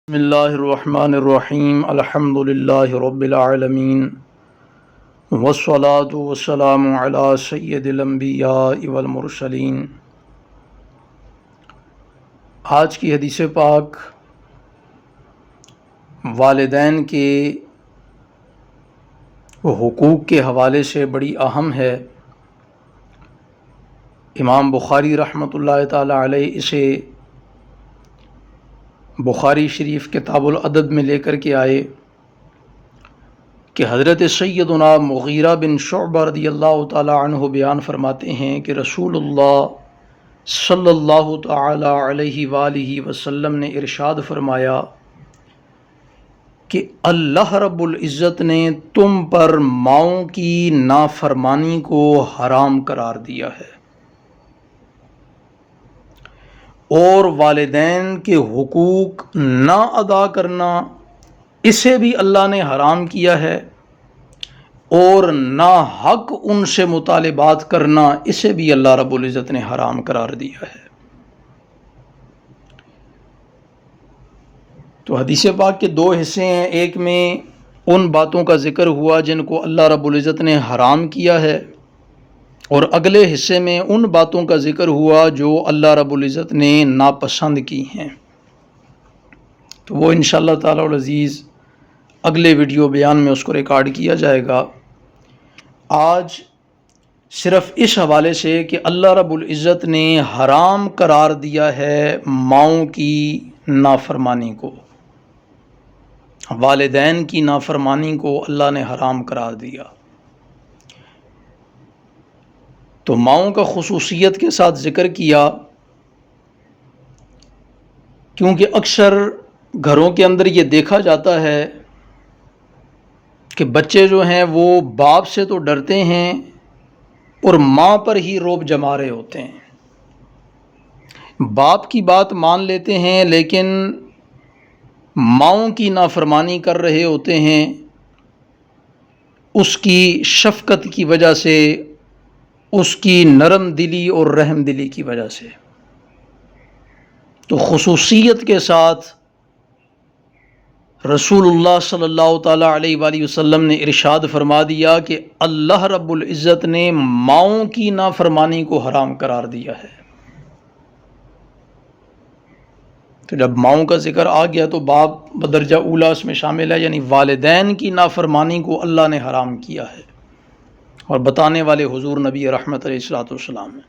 بسم اللہ الرحمن الرحیم الحمد للہ رب العالمین والصلاة والسلام علی سید الانبیاء والمرسلین۔ آج کی حدیث پاک والدین کے حقوق کے حوالے سے بڑی اہم ہے۔ امام بخاری رحمۃ اللہ تعالی علیہ اسے بخاری شریف کتاب الادب میں لے کر کے آئے کہ حضرت سیدنا مغیرہ بن شعبہ رضی اللہ تعالی عنہ بیان فرماتے ہیں کہ رسول اللہ صلی اللہ تعالی علیہ وآلہ وسلم نے ارشاد فرمایا کہ اللہ رب العزت نے تم پر ماؤں کی نافرمانی کو حرام قرار دیا ہے، اور والدین کے حقوق نہ ادا کرنا اسے بھی اللہ نے حرام کیا ہے، اور نا حق ان سے مطالبات کرنا اسے بھی اللہ رب العزت نے حرام قرار دیا ہے۔ تو حدیث پاک کے دو حصے ہیں، ایک میں ان باتوں کا ذکر ہوا جن کو اللہ رب العزت نے حرام کیا ہے، اور اگلے حصے میں ان باتوں کا ذکر ہوا جو اللہ رب العزت نے ناپسند کی ہیں۔ تو وہ انشاءاللہ تعالی العزیز اگلے ویڈیو بیان میں اس کو ریکارڈ کیا جائے گا۔ آج صرف اس حوالے سے کہ اللہ رب العزت نے حرام قرار دیا ہے ماؤں کی نافرمانی کو، والدین کی نافرمانی کو اللہ نے حرام قرار دیا۔ تو ماؤں کا خصوصیت کے ساتھ ذکر کیا، کیونکہ اکثر گھروں کے اندر یہ دیکھا جاتا ہے کہ بچے جو ہیں وہ باپ سے تو ڈرتے ہیں اور ماں پر ہی روب جما رہے ہوتے ہیں۔ باپ کی بات مان لیتے ہیں لیکن ماؤں کی نافرمانی کر رہے ہوتے ہیں، اس کی شفقت کی وجہ سے، اس کی نرم دلی اور رحم دلی کی وجہ سے۔ تو خصوصیت کے ساتھ رسول اللہ صلی اللہ تعالی علیہ وآلہ وسلم نے ارشاد فرما دیا کہ اللہ رب العزت نے ماؤں کی نافرمانی کو حرام قرار دیا ہے۔ تو جب ماؤں کا ذکر آ گیا تو باپ بدرجہ اولا اس میں شامل ہے، یعنی والدین کی نافرمانی کو اللہ نے حرام کیا ہے، اور بتانے والے حضور نبی رحمت علیہ الصلوۃ والسلام ہیں۔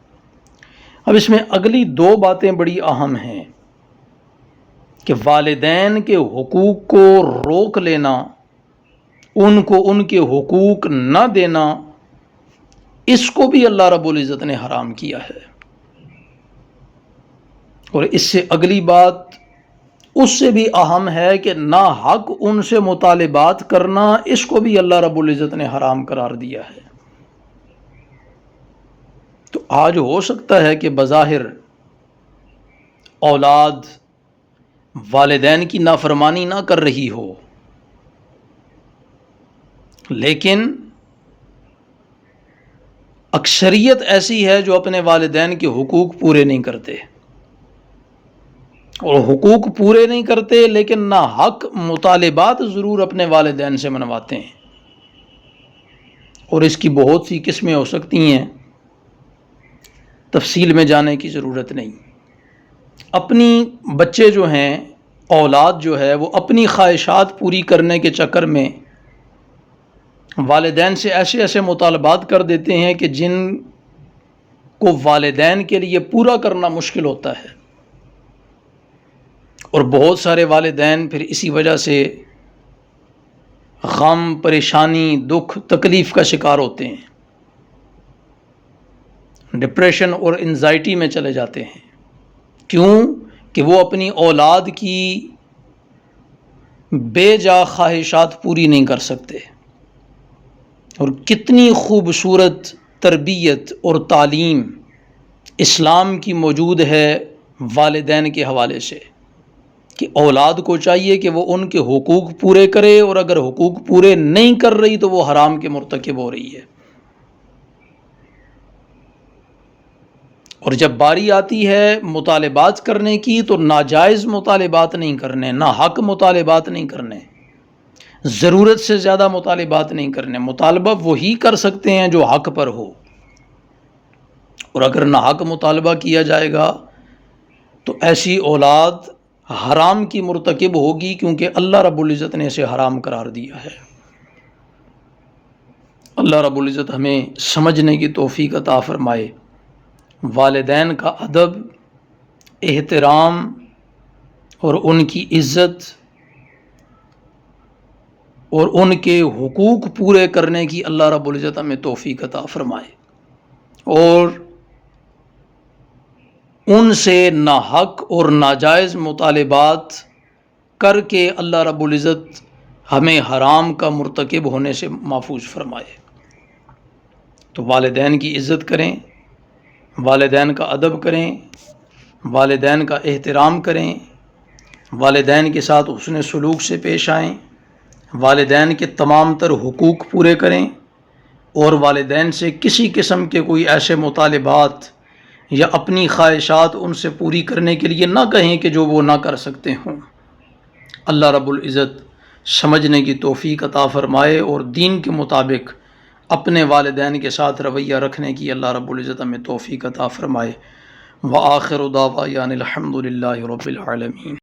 اب اس میں اگلی دو باتیں بڑی اہم ہیں کہ والدین کے حقوق کو روک لینا، ان کو ان کے حقوق نہ دینا، اس کو بھی اللہ رب العزت نے حرام کیا ہے۔ اور اس سے اگلی بات اس سے بھی اہم ہے کہ نا حق ان سے مطالبات کرنا، اس کو بھی اللہ رب العزت نے حرام قرار دیا ہے۔ تو آج ہو سکتا ہے کہ بظاہر اولاد والدین کی نافرمانی نہ کر رہی ہو، لیکن اکثریت ایسی ہے جو اپنے والدین کے حقوق پورے نہیں کرتے، اور حقوق پورے نہیں کرتے لیکن نا حق مطالبات ضرور اپنے والدین سے منواتے ہیں۔ اور اس کی بہت سی قسمیں ہو سکتی ہیں، تفصیل میں جانے کی ضرورت نہیں۔ اپنی بچے جو ہیں، اولاد جو ہے، وہ اپنی خواہشات پوری کرنے کے چکر میں والدین سے ایسے ایسے مطالبات کر دیتے ہیں کہ جن کو والدین کے لیے پورا کرنا مشکل ہوتا ہے، اور بہت سارے والدین پھر اسی وجہ سے غم، پریشانی، دکھ، تکلیف کا شکار ہوتے ہیں، ڈپریشن اور انزائٹی میں چلے جاتے ہیں۔ کیوں کہ وہ اپنی اولاد کی بے جا خواہشات پوری نہیں کر سکتے۔ اور کتنی خوبصورت تربیت اور تعلیم اسلام کی موجود ہے والدین کے حوالے سے، کہ اولاد کو چاہیے کہ وہ ان کے حقوق پورے کرے، اور اگر حقوق پورے نہیں کر رہی تو وہ حرام کے مرتکب ہو رہی ہے۔ اور جب باری آتی ہے مطالبات کرنے کی تو ناجائز مطالبات نہیں کرنے، نہ حق مطالبات نہیں کرنے، ضرورت سے زیادہ مطالبات نہیں کرنے۔ مطالبہ وہی کر سکتے ہیں جو حق پر ہو، اور اگر نہ حق مطالبہ کیا جائے گا تو ایسی اولاد حرام کی مرتکب ہوگی، کیونکہ اللہ رب العزت نے اسے حرام قرار دیا ہے۔ اللہ رب العزت ہمیں سمجھنے کی توفیق عطا فرمائے۔ والدین کا ادب، احترام اور ان کی عزت اور ان کے حقوق پورے کرنے کی اللہ رب العزت ہمیں توفیق عطا فرمائے، اور ان سے ناحق اور ناجائز مطالبات کر کے اللہ رب العزت ہمیں حرام کا مرتکب ہونے سے محفوظ فرمائے۔ تو والدین کی عزت کریں، والدین کا ادب کریں، والدین کا احترام کریں، والدین کے ساتھ حسن سلوک سے پیش آئیں، والدین کے تمام تر حقوق پورے کریں، اور والدین سے کسی قسم کے کوئی ایسے مطالبات یا اپنی خواہشات ان سے پوری کرنے کے لیے نہ کہیں کہ جو وہ نہ کر سکتے ہوں۔ اللہ رب العزت سمجھنے کی توفیق عطا فرمائے، اور دین کے مطابق اپنے والدین کے ساتھ رویہ رکھنے کی اللہ رب العزت ہمیں توفیق عطا فرمائے۔ وآخر دعوانا الحمد للہ رب العالمین۔